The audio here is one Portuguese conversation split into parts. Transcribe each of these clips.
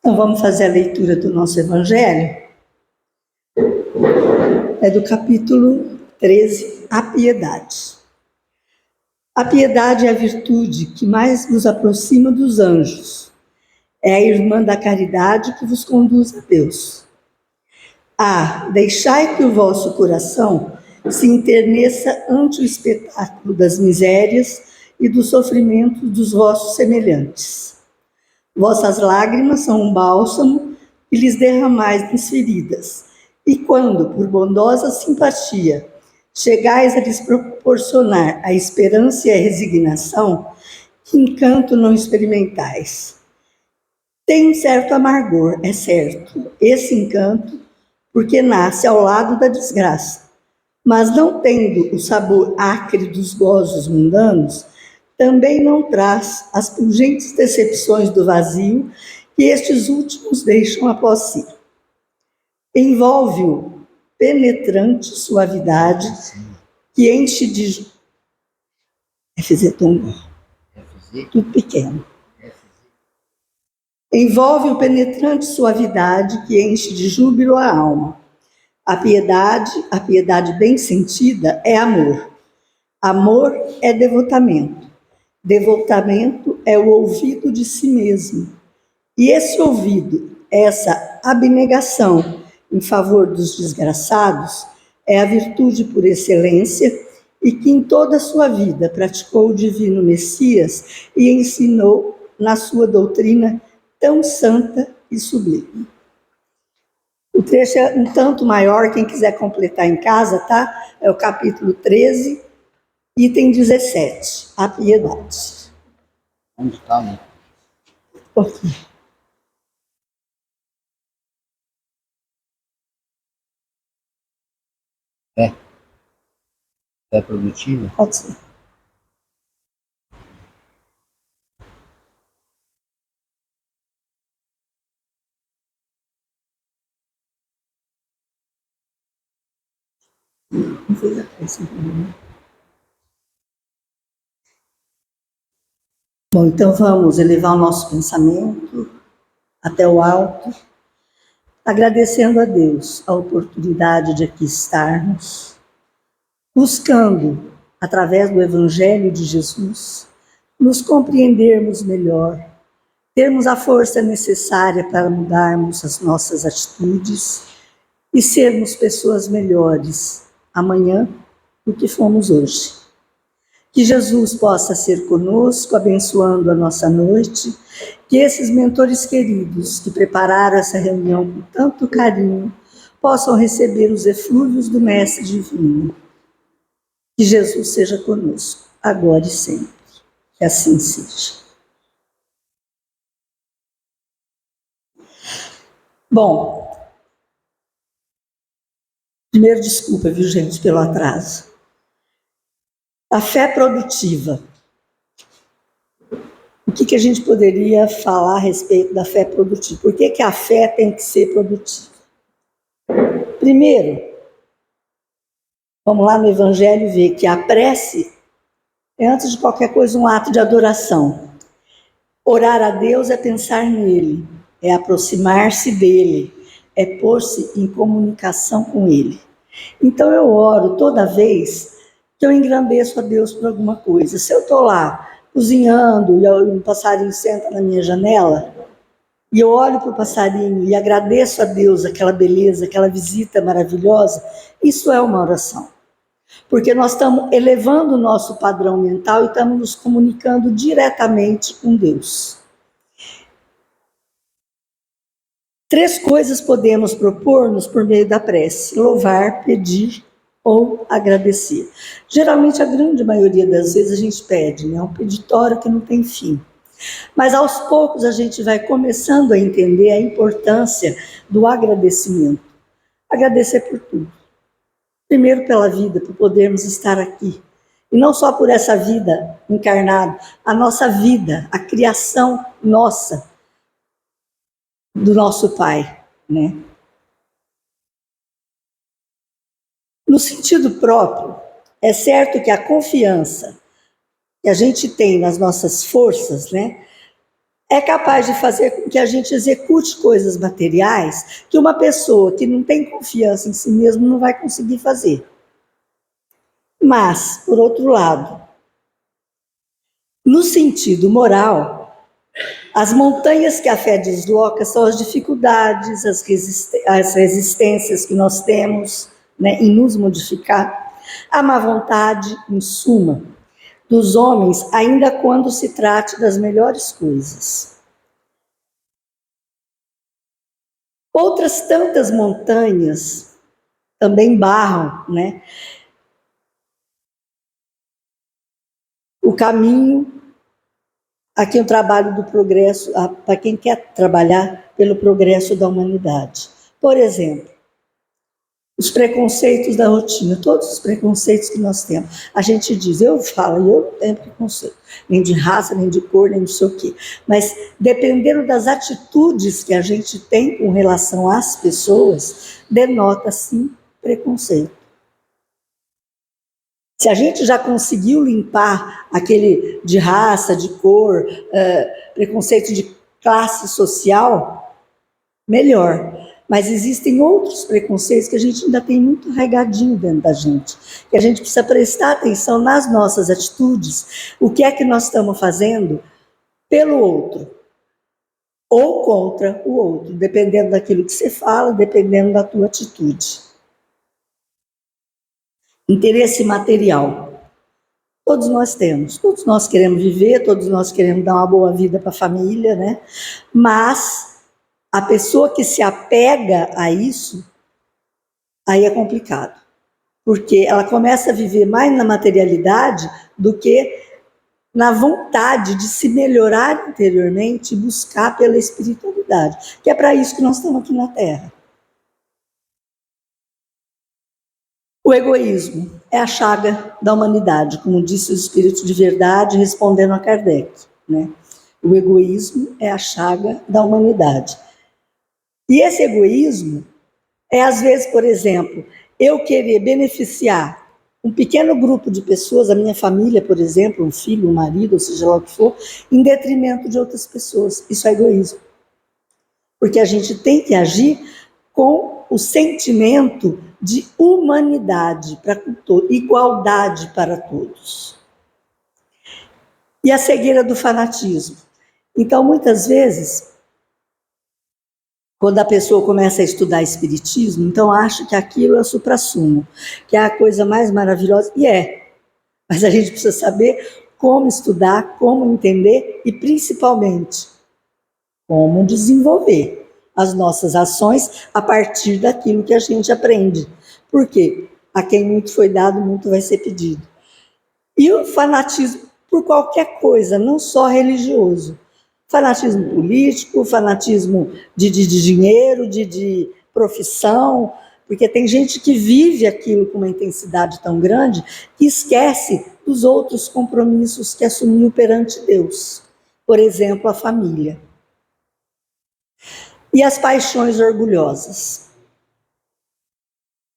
Então vamos fazer a leitura do nosso Evangelho. É do capítulo 13, a piedade. A piedade é a virtude que mais nos aproxima dos anjos. É a irmã da caridade que vos conduz a Deus. Deixai que o vosso coração se enterneça ante o espetáculo das misérias e dos sofrimentos dos vossos semelhantes. Vossas lágrimas são um bálsamo que lhes derramais nas feridas, e quando, por bondosa simpatia, chegais a lhes proporcionar a esperança e a resignação, que encanto não experimentais. Tem um certo amargor, é certo, esse encanto, porque nasce ao lado da desgraça, mas não tendo o sabor acre dos gozos mundanos, também não traz as pungentes decepções do vazio que estes últimos deixam após si. Envolve-o penetrante suavidade que enche de... tudo pequeno. Envolve o penetrante suavidade que enche de júbilo a alma. A piedade bem sentida é amor. Amor é devotamento. Devotamento é o ouvido de si mesmo. E esse ouvido, essa abnegação em favor dos desgraçados, é a virtude por excelência e que em toda a sua vida praticou o divino Messias e ensinou na sua doutrina tão santa e sublime. O trecho é um tanto maior, quem quiser completar em casa, tá? É o capítulo 13, item 17, a piedade. Onde está, né? Aqui. É produtiva? Pode ser. Não fez a pressa, né? Bom, então vamos elevar o nosso pensamento até o alto, agradecendo a Deus a oportunidade de aqui estarmos, buscando, através do Evangelho de Jesus, nos compreendermos melhor, termos a força necessária para mudarmos as nossas atitudes e sermos pessoas melhores amanhã do que fomos hoje. Que Jesus possa ser conosco, abençoando a nossa noite, que esses mentores queridos que prepararam essa reunião com tanto carinho possam receber os eflúvios do Mestre Divino. Que Jesus seja conosco, agora e sempre. Que assim seja. Bom, primeiro, desculpa, viu, gente, pelo atraso. A fé produtiva. O que a gente poderia falar a respeito da fé produtiva? Por que a fé tem que ser produtiva? Primeiro, vamos lá no Evangelho ver que a prece é, antes de qualquer coisa, um ato de adoração. Orar a Deus é pensar nele, é aproximar-se dele, é pôr-se em comunicação com ele. Então eu oro toda vez que eu engrandeço a Deus por alguma coisa. Se eu estou lá cozinhando e um passarinho senta na minha janela, e eu olho para o passarinho e agradeço a Deus aquela beleza, aquela visita maravilhosa, isso é uma oração. Porque nós estamos elevando o nosso padrão mental e estamos nos comunicando diretamente com Deus. 3 coisas podemos propor-nos por meio da prece: louvar, pedir ou agradecer. Geralmente, a grande maioria das vezes a gente pede, né? É um peditório que não tem fim. Mas aos poucos a gente vai começando a entender a importância do agradecimento. Agradecer por tudo. Primeiro pela vida, por podermos estar aqui. E não só por essa vida encarnada, a nossa vida, a criação nossa, do nosso Pai, né? No sentido próprio, é certo que a confiança que a gente tem nas nossas forças, né, é capaz de fazer com que a gente execute coisas materiais que uma pessoa que não tem confiança em si mesma não vai conseguir fazer. Mas, por outro lado, no sentido moral, as montanhas que a fé desloca são as dificuldades, as resistências que nós temos, né, em nos modificar, a má vontade, em suma, dos homens, ainda quando se trate das melhores coisas. Outras tantas montanhas também barram, né, o caminho a quem o trabalho do progresso, para quem quer trabalhar pelo progresso da humanidade. Por exemplo, os preconceitos da rotina, todos os preconceitos que nós temos. A gente diz, eu não tenho preconceito, nem de raça, nem de cor, nem não sei o quê. Mas dependendo das atitudes que a gente tem com relação às pessoas, denota, sim, preconceito. Se a gente já conseguiu limpar aquele de raça, de cor, preconceito de classe social, melhor. Mas existem outros preconceitos que a gente ainda tem muito arraigadinho dentro da gente, que a gente precisa prestar atenção nas nossas atitudes, o que é que nós estamos fazendo pelo outro, ou contra o outro, dependendo daquilo que você fala, dependendo da tua atitude. Interesse material. Todos nós temos, todos nós queremos viver, todos nós queremos dar uma boa vida para a família, né? Mas a pessoa que se apega a isso, aí é complicado. Porque ela começa a viver mais na materialidade do que na vontade de se melhorar interiormente e buscar pela espiritualidade. Que é para isso que nós estamos aqui na Terra. O egoísmo é a chaga da humanidade, como disse o Espírito de Verdade, respondendo a Kardec, né? O egoísmo é a chaga da humanidade. E esse egoísmo é, às vezes, por exemplo, eu querer beneficiar um pequeno grupo de pessoas, a minha família, por exemplo, um filho, um marido, ou seja lá o que for, em detrimento de outras pessoas. Isso é egoísmo. Porque a gente tem que agir com o sentimento de humanidade para todos, igualdade para todos. E a cegueira do fanatismo. Então, muitas vezes, quando a pessoa começa a estudar espiritismo, então acha que aquilo é o suprassumo, que é a coisa mais maravilhosa, e é. Mas a gente precisa saber como estudar, como entender e, principalmente, como desenvolver as nossas ações a partir daquilo que a gente aprende. Por quê? A quem muito foi dado, muito vai ser pedido. E o fanatismo por qualquer coisa, não só religioso. Fanatismo político, fanatismo de dinheiro, de profissão, porque tem gente que vive aquilo com uma intensidade tão grande que esquece dos outros compromissos que assumiu perante Deus. Por exemplo, a família. E as paixões orgulhosas.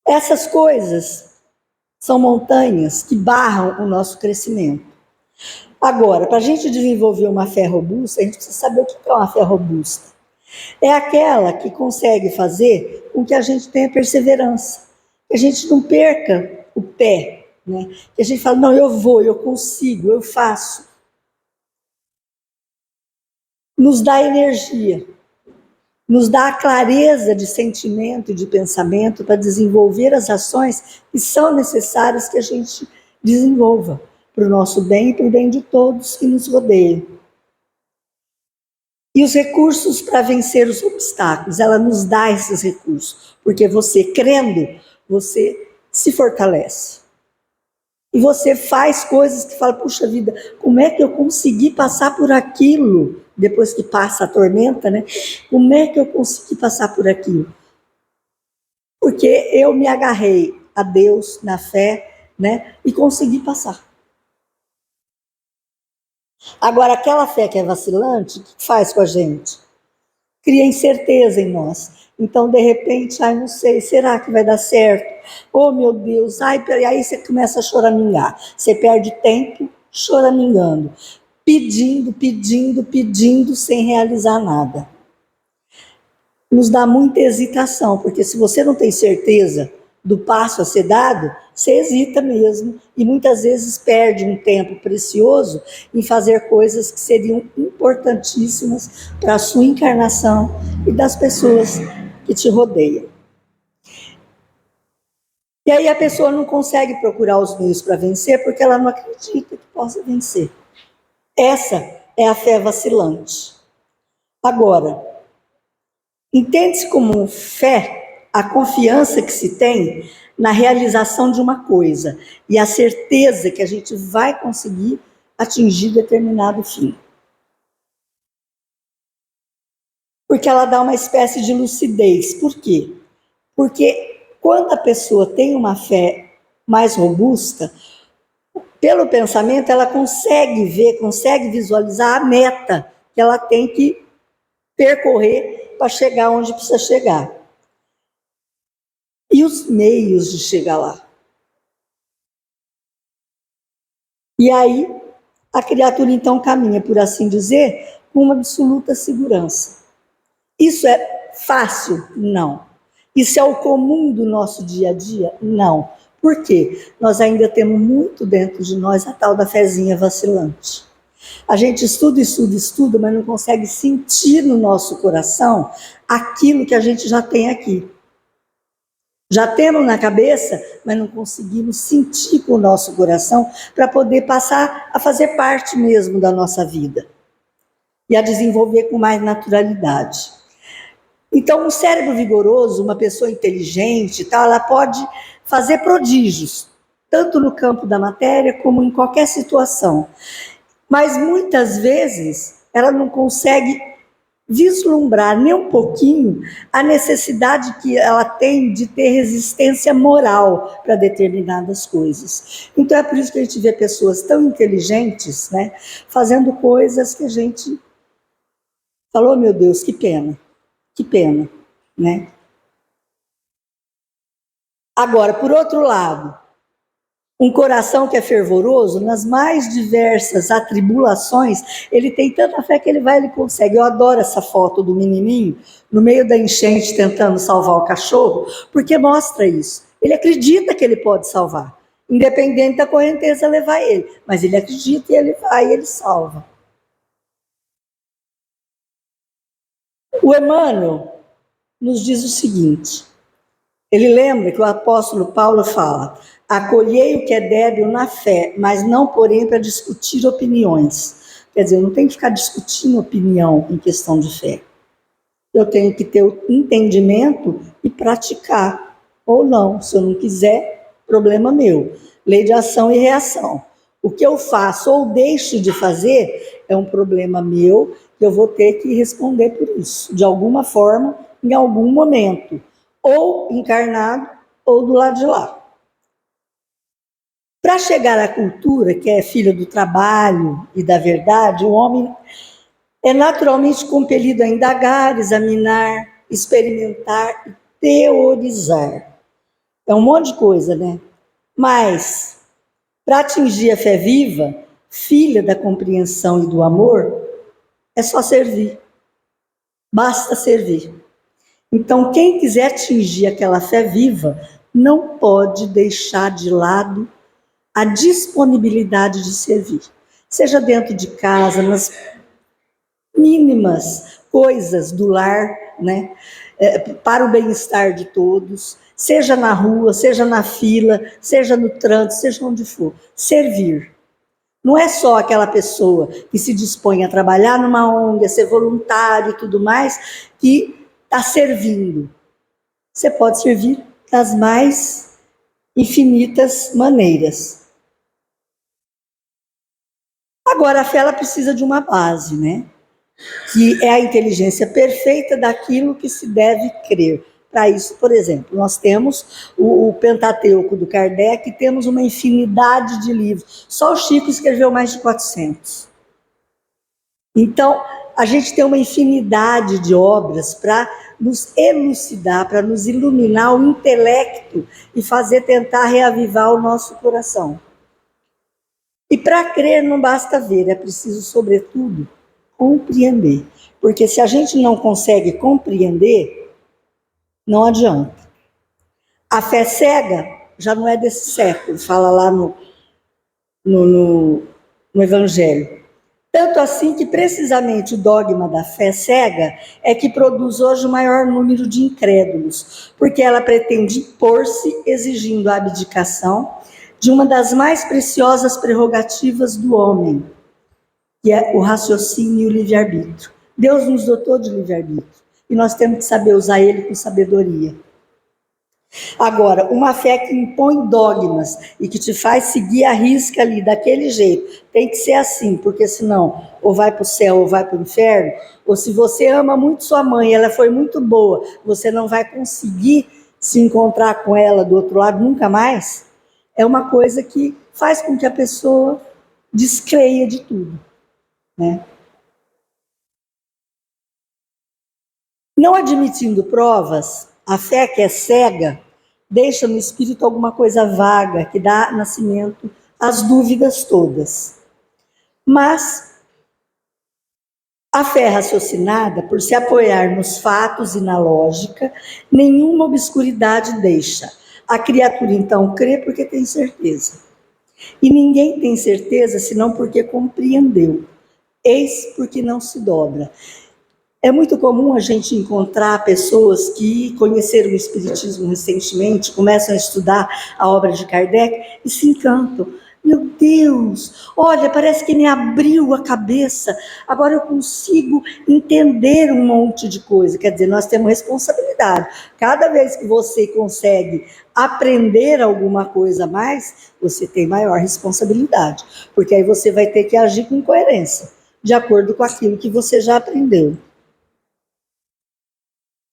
Essas coisas são montanhas que barram o nosso crescimento. Agora, para a gente desenvolver uma fé robusta, a gente precisa saber o que é uma fé robusta. É aquela que consegue fazer com que a gente tenha perseverança, que a gente não perca o pé, né? Que a gente fala, não, eu vou, eu consigo, eu faço. Nos dá energia. Nos dá a clareza de sentimento e de pensamento para desenvolver as ações que são necessárias que a gente desenvolva para o nosso bem e para o bem de todos que nos rodeiam. E os recursos para vencer os obstáculos, ela nos dá esses recursos, porque você crendo, você se fortalece. E você faz coisas que fala, puxa vida, como é que eu consegui passar por aquilo? Depois que passa a tormenta, né? Como é que eu consegui passar por aquilo? Porque eu me agarrei a Deus, na fé, né? E consegui passar. Agora, aquela fé que é vacilante, o que faz com a gente? Cria incerteza em nós. Então, de repente, não sei, será que vai dar certo? Oh, meu Deus, aí você começa a choramingar. Você perde tempo choramingando. pedindo, pedindo, pedindo, sem realizar nada. Nos dá muita hesitação, porque se você não tem certeza do passo a ser dado, você hesita mesmo e muitas vezes perde um tempo precioso em fazer coisas que seriam importantíssimas para a sua encarnação e das pessoas que te rodeiam. E aí a pessoa não consegue procurar os meios para vencer porque ela não acredita que possa vencer. Essa é a fé vacilante. Agora, entende-se como fé a confiança que se tem na realização de uma coisa e a certeza que a gente vai conseguir atingir determinado fim. Porque ela dá uma espécie de lucidez. Por quê? Porque quando a pessoa tem uma fé mais robusta, pelo pensamento ela consegue ver, consegue visualizar a meta que ela tem que percorrer para chegar onde precisa chegar. E os meios de chegar lá. E aí, a criatura então caminha, por assim dizer, com uma absoluta segurança. Isso é fácil? Não. Isso é o comum do nosso dia a dia? Não. Por quê? Nós ainda temos muito dentro de nós a tal da fezinha vacilante. A gente estuda, estuda, estuda, mas não consegue sentir no nosso coração aquilo que a gente já tem aqui. Já temos na cabeça, mas não conseguimos sentir com o nosso coração para poder passar a fazer parte mesmo da nossa vida e a desenvolver com mais naturalidade. Então, um cérebro vigoroso, uma pessoa inteligente, tal, ela pode fazer prodígios, tanto no campo da matéria como em qualquer situação. Mas muitas vezes ela não consegue vislumbrar nem um pouquinho a necessidade que ela tem de ter resistência moral para determinadas coisas. Então é por isso que a gente vê pessoas tão inteligentes, né, fazendo coisas que a gente falou, meu Deus, que pena, né? Agora, por outro lado, um coração que é fervoroso, nas mais diversas atribulações, ele tem tanta fé que ele consegue. Eu adoro essa foto do menininho no meio da enchente tentando salvar o cachorro, porque mostra isso. Ele acredita que ele pode salvar, independente da correnteza levar ele, mas ele acredita e ele vai e ele salva. O Emmanuel nos diz o seguinte, ele lembra que o apóstolo Paulo fala: acolhei o que é débil na fé, mas não porém para discutir opiniões. Quer dizer, eu não tenho que ficar discutindo opinião em questão de fé. Eu tenho que ter o entendimento e praticar. Ou não, se eu não quiser, problema meu. Lei de ação e reação. O que eu faço ou deixo de fazer é um problema meu, que eu vou ter que responder por isso, de alguma forma, em algum momento. Ou encarnado, ou do lado de lá. Para chegar à cultura, que é filha do trabalho e da verdade, o homem é naturalmente compelido a indagar, examinar, experimentar e teorizar. É um monte de coisa, né? Mas, para atingir a fé viva, filha da compreensão e do amor, é só servir. Basta servir. Então, quem quiser atingir aquela fé viva, não pode deixar de lado a disponibilidade de servir. Seja dentro de casa, nas mínimas coisas do lar, né? Para o bem-estar de todos, seja na rua, seja na fila, seja no trânsito, seja onde for. Servir. Não é só aquela pessoa que se dispõe a trabalhar numa ONG, a ser voluntário e tudo mais, que está servindo. Você pode servir das mais infinitas maneiras. Agora, a fé ela precisa de uma base, né? Que é a inteligência perfeita daquilo que se deve crer. Para isso, por exemplo, nós temos o Pentateuco do Kardec, temos uma infinidade de livros. Só o Chico escreveu mais de 400. Então, a gente tem uma infinidade de obras para nos elucidar, para nos iluminar o intelecto e tentar reavivar o nosso coração. E para crer não basta ver, é preciso, sobretudo, compreender. Porque se a gente não consegue compreender, não adianta. A fé cega já não é desse século, fala lá no Evangelho. Tanto assim que precisamente o dogma da fé cega é que produz hoje o maior número de incrédulos, porque ela pretende impor-se exigindo a abdicação de uma das mais preciosas prerrogativas do homem, que é o raciocínio e o livre-arbítrio. Deus nos dotou de livre-arbítrio e nós temos que saber usar ele com sabedoria. Agora, uma fé que impõe dogmas e que te faz seguir a risca ali daquele jeito, tem que ser assim, porque senão ou vai para o céu ou vai para o inferno, ou se você ama muito sua mãe, ela foi muito boa, você não vai conseguir se encontrar com ela do outro lado nunca mais, é uma coisa que faz com que a pessoa descreia de tudo, né? Não admitindo provas, a fé que é cega deixa no espírito alguma coisa vaga que dá nascimento às dúvidas todas. Mas a fé raciocinada, por se apoiar nos fatos e na lógica, nenhuma obscuridade deixa. A criatura então crê porque tem certeza. E ninguém tem certeza senão porque compreendeu. Eis porque não se dobra. É muito comum a gente encontrar pessoas que conheceram o Espiritismo recentemente, começam a estudar a obra de Kardec e se encantam. Meu Deus, olha, parece que me abriu a cabeça, agora eu consigo entender um monte de coisa. Quer dizer, nós temos responsabilidade. Cada vez que você consegue aprender alguma coisa a mais, você tem maior responsabilidade, porque aí você vai ter que agir com coerência, de acordo com aquilo que você já aprendeu.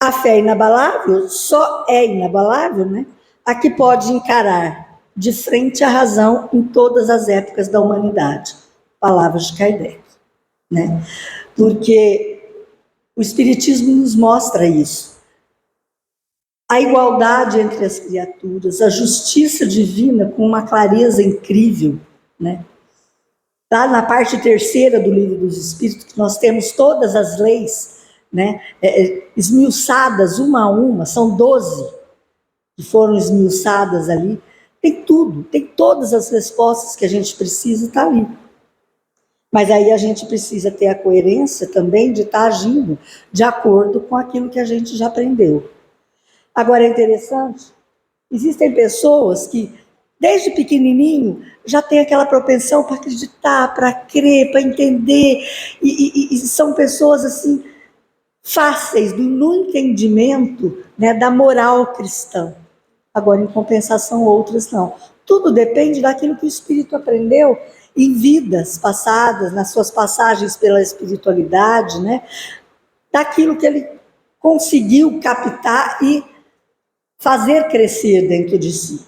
A fé inabalável só é inabalável, né? A que pode encarar de frente a razão em todas as épocas da humanidade. Palavras de Kardec, né? Porque o Espiritismo nos mostra isso. A igualdade entre as criaturas, a justiça divina com uma clareza incrível, né? Tá na parte terceira do Livro dos Espíritos, que nós temos todas as leis, né, esmiuçadas uma a uma, são 12 que foram esmiuçadas ali, tem tudo, tem todas as respostas que a gente precisa, está ali. Mas aí a gente precisa ter a coerência também de estar agindo de acordo com aquilo que a gente já aprendeu. Agora é interessante, existem pessoas que desde pequenininho já tem aquela propensão para acreditar, para crer, para entender, e são pessoas assim fáceis no entendimento, né, da moral cristã. Agora, em compensação, outras não. Tudo depende daquilo que o espírito aprendeu em vidas passadas, nas suas passagens pela espiritualidade, né, daquilo que ele conseguiu captar e fazer crescer dentro de si.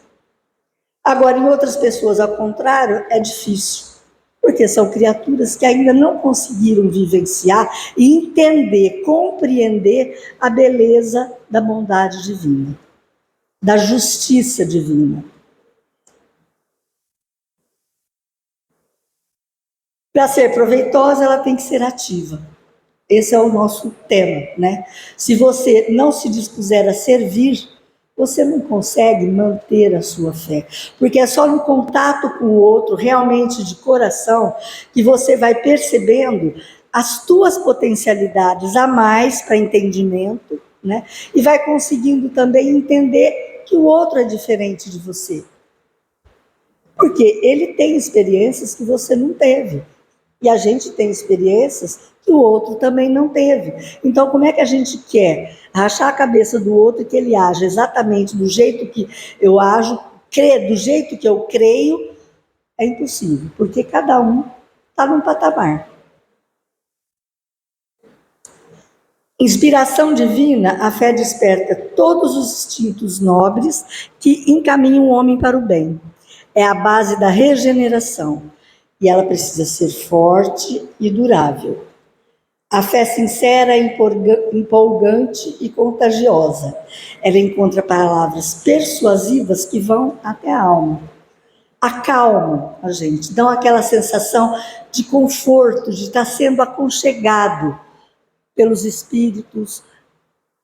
Agora, em outras pessoas, ao contrário, é difícil. Porque são criaturas que ainda não conseguiram vivenciar e entender, compreender a beleza da bondade divina, da justiça divina. Para ser proveitosa, ela tem que ser ativa. Esse é o nosso tema, né? Se você não se dispuser a servir, você não consegue manter a sua fé, porque é só no contato com o outro, realmente de coração, que você vai percebendo as tuas potencialidades a mais para entendimento, né? E vai conseguindo também entender que o outro é diferente de você, porque ele tem experiências que você não teve. E a gente tem experiências que o outro também não teve. Então, como é que a gente quer rachar a cabeça do outro e que ele age exatamente do jeito que eu ajo, crer do jeito que eu creio? É impossível, porque cada um está num patamar. Inspiração divina, a fé desperta todos os instintos nobres que encaminham o homem para o bem. É a base da regeneração. E ela precisa ser forte e durável. A fé sincera é empolgante e contagiosa. Ela encontra palavras persuasivas que vão até a alma. acalmam a gente, dão aquela sensação de conforto, de estar sendo aconchegado pelos Espíritos,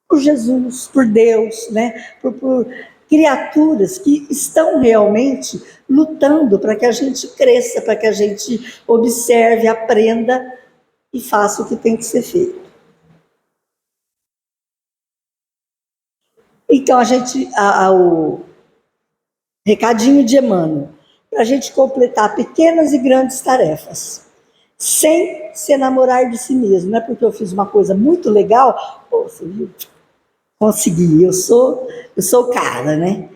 por Jesus, por Deus, né? por criaturas que estão realmente lutando para que a gente cresça, para que a gente observe, aprenda e faça o que tem que ser feito. Então, o recadinho de Emmanuel, para a gente completar pequenas e grandes tarefas, sem se enamorar de si mesmo, não é porque eu fiz uma coisa muito legal, pô, você viu? Consegui, eu sou o cara, né?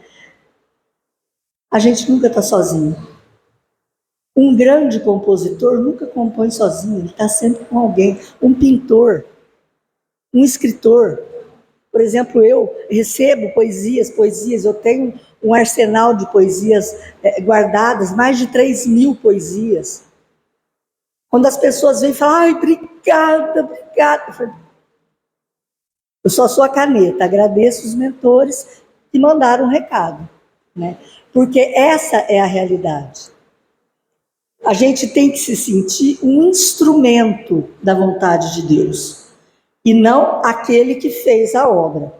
A gente nunca está sozinho. Um grande compositor nunca compõe sozinho, ele está sempre com alguém. Um pintor, um escritor. Por exemplo, eu recebo poesias, eu tenho um arsenal de poesias guardadas, mais de 3.000 poesias. Quando as pessoas vêm e falam, ai, obrigada. Eu só sou a caneta, agradeço os mentores que mandaram um recado, né? Porque essa é a realidade. A gente tem que se sentir um instrumento da vontade de Deus, e não aquele que fez a obra.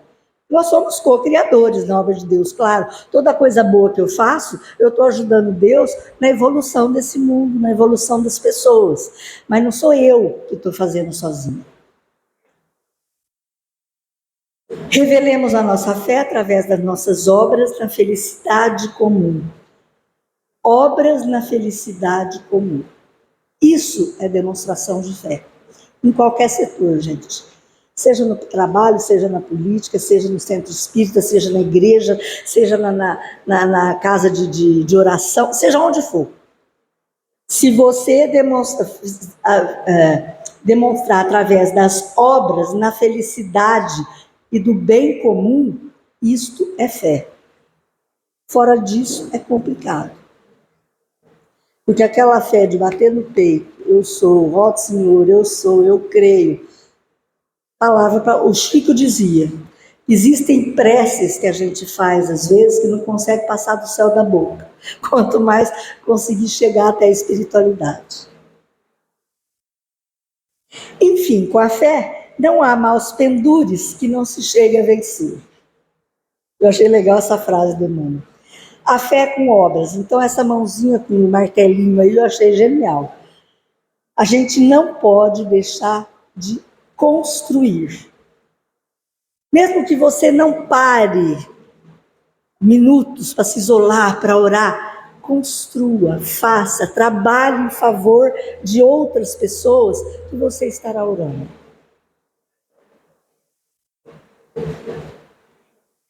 Nós somos co-criadores na obra de Deus, claro. Toda coisa boa que eu faço, eu estou ajudando Deus na evolução desse mundo, na evolução das pessoas. Mas não sou eu que estou fazendo sozinho. Revelemos a nossa fé através das nossas obras na felicidade comum. Obras na felicidade comum. Isso é demonstração de fé. Em qualquer setor, gente. Seja no trabalho, seja na política, seja no centro espírita, seja na igreja, seja na casa de oração, seja onde for. Se você demonstrar através das obras na felicidade e do bem comum, isto é fé. Fora disso, é complicado. Porque aquela fé de bater no peito, eu sou, ó Senhor, eu sou, eu creio. Palavra para o Chico dizia, existem preces que a gente faz às vezes que não consegue passar do céu da boca, quanto mais conseguir chegar até a espiritualidade. Enfim, com a fé não há maus pendures que não se chegue a vencer. Eu achei legal essa frase do Emmanuel. A fé com obras, então essa mãozinha com o martelinho aí eu achei genial. A gente não pode deixar de construir. Mesmo que você não pare minutos para se isolar, para orar, construa, faça, trabalhe em favor de outras pessoas que você estará orando.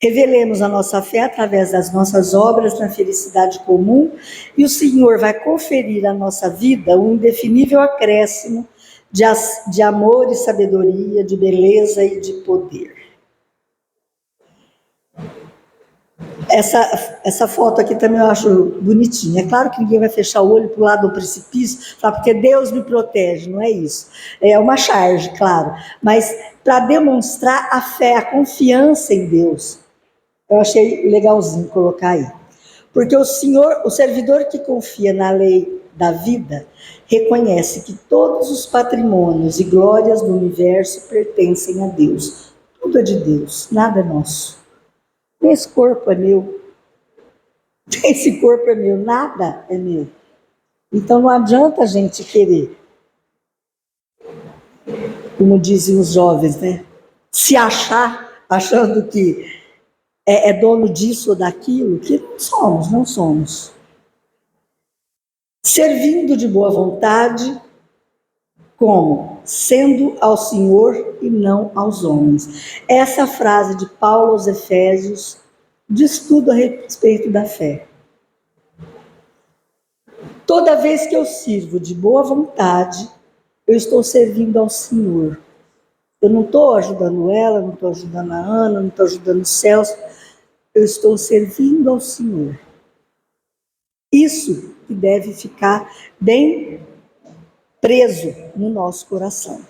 Revelemos a nossa fé através das nossas obras na felicidade comum e o Senhor vai conferir à nossa vida um indefinível acréscimo de amor e sabedoria, de beleza e de poder. Essa foto aqui também eu acho bonitinha. É claro que ninguém vai fechar o olho para o lado do precipício, porque Deus me protege, não é isso. É uma charge, claro, mas para demonstrar a fé, a confiança em Deus. Eu achei legalzinho colocar aí. Porque o servidor que confia na lei da vida, reconhece que todos os patrimônios e glórias do universo pertencem a Deus. Tudo é de Deus, nada é nosso. Esse corpo é meu. Esse corpo é meu, nada é meu. Então não adianta a gente querer, como dizem os jovens, né? Se achar, achando que é dono disso ou daquilo, que não somos. Servindo de boa vontade, como? Sendo ao Senhor e não aos homens. Essa frase de Paulo aos Efésios diz tudo a respeito da fé. Toda vez que eu sirvo de boa vontade, eu estou servindo ao Senhor. Eu não estou ajudando ela, não estou ajudando a Ana, não estou ajudando o Celso, eu estou servindo ao Senhor. Isso que deve ficar bem preso no nosso coração.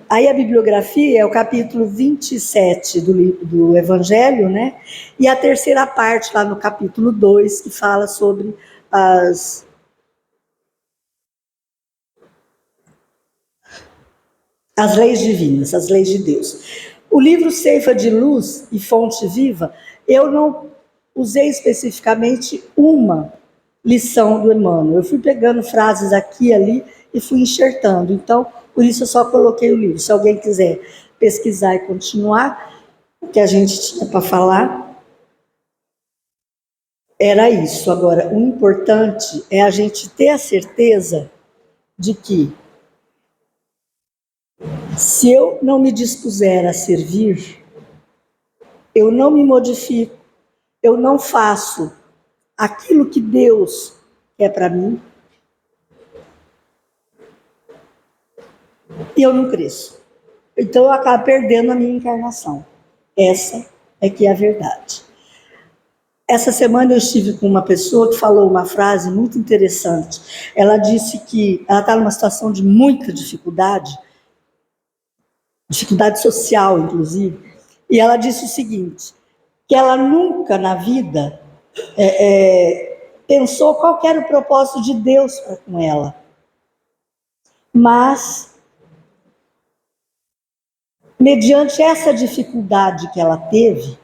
Aí a bibliografia é o capítulo 27 do Evangelho, né? E a terceira parte, lá no capítulo 2, que fala sobre as leis divinas, as leis de Deus. O livro Ceifa de Luz e Fonte Viva, eu não usei especificamente uma lição do Emmanuel. Eu fui pegando frases aqui e ali e fui enxertando. Então, por isso eu só coloquei o livro. Se alguém quiser pesquisar e continuar, o que a gente tinha para falar era isso. Agora, o importante é a gente ter a certeza de que, se eu não me dispuser a servir, eu não me modifico, eu não faço aquilo que Deus quer para mim, e eu não cresço. Então eu acabo perdendo a minha encarnação. Essa é que é a verdade. Essa semana eu estive com uma pessoa que falou uma frase muito interessante. Ela disse que ela está numa situação de muita dificuldade social, inclusive, e ela disse o seguinte, que ela nunca na vida pensou qual era o propósito de Deus para com ela. Mas, mediante essa dificuldade que ela teve,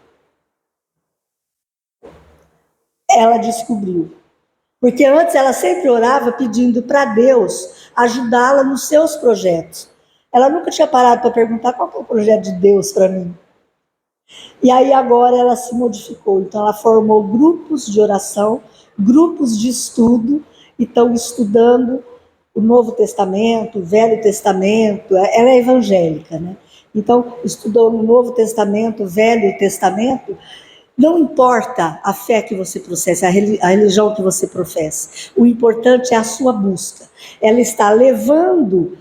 ela descobriu. Porque antes ela sempre orava pedindo para Deus ajudá-la nos seus projetos. Ela nunca tinha parado para perguntar qual é o projeto de Deus para mim. E aí agora ela se modificou. Então ela formou grupos de oração, grupos de estudo, e estão estudando o Novo Testamento, o Velho Testamento. Ela é evangélica, né? Então estudou o Novo Testamento, o Velho Testamento. Não importa a fé que você professa, a religião que você professa. O importante é a sua busca. Ela está levando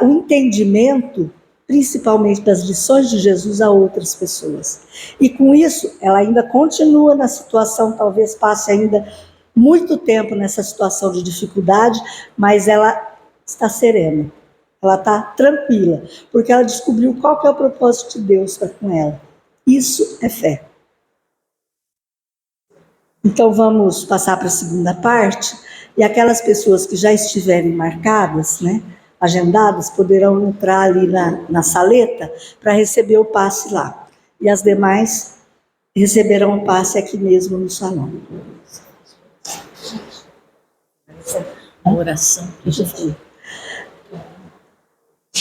o entendimento, principalmente das lições de Jesus, a outras pessoas. E com isso, ela ainda continua na situação, talvez passe ainda muito tempo nessa situação de dificuldade, mas ela está serena, ela está tranquila, porque ela descobriu qual que é o propósito de Deus para com ela. Isso é fé. Então vamos passar para a segunda parte, e aquelas pessoas que já estiverem marcadas, né, agendadas, poderão entrar ali na saleta para receber o passe lá. E as demais receberão o passe aqui mesmo no salão. A oração.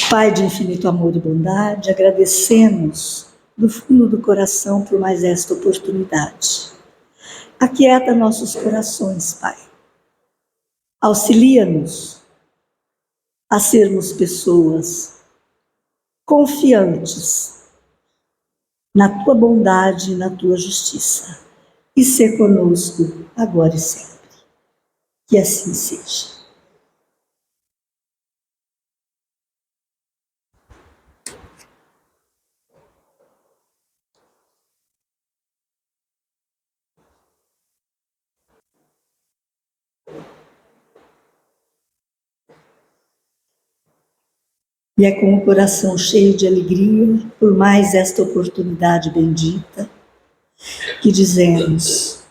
Pai de infinito amor e bondade, agradecemos do fundo do coração por mais esta oportunidade. Aquieta nossos corações, Pai. Auxilia-nos a sermos pessoas confiantes na Tua bondade e na Tua justiça. E ser conosco agora e sempre. Que assim seja. E é com o coração cheio de alegria, por mais esta oportunidade bendita, que dizemos: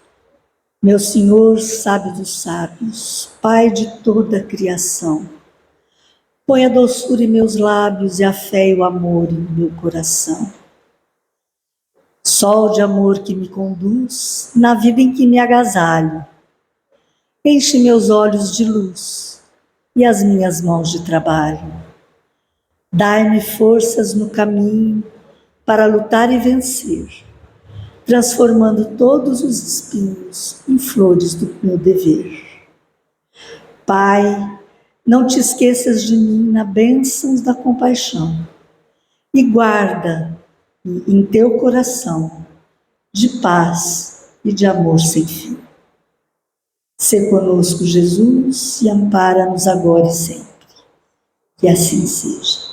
meu Senhor, sábio dos sábios, Pai de toda a criação, põe a doçura em meus lábios e a fé e o amor em meu coração. Sol de amor que me conduz na vida em que me agasalho, enche meus olhos de luz e as minhas mãos de trabalho. Dai-me forças no caminho para lutar e vencer, transformando todos os espinhos em flores do meu dever. Pai, não te esqueças de mim na bênção da compaixão e guarda-me em teu coração de paz e de amor sem fim. Sê conosco, Jesus, e ampara-nos agora e sempre. Que assim seja.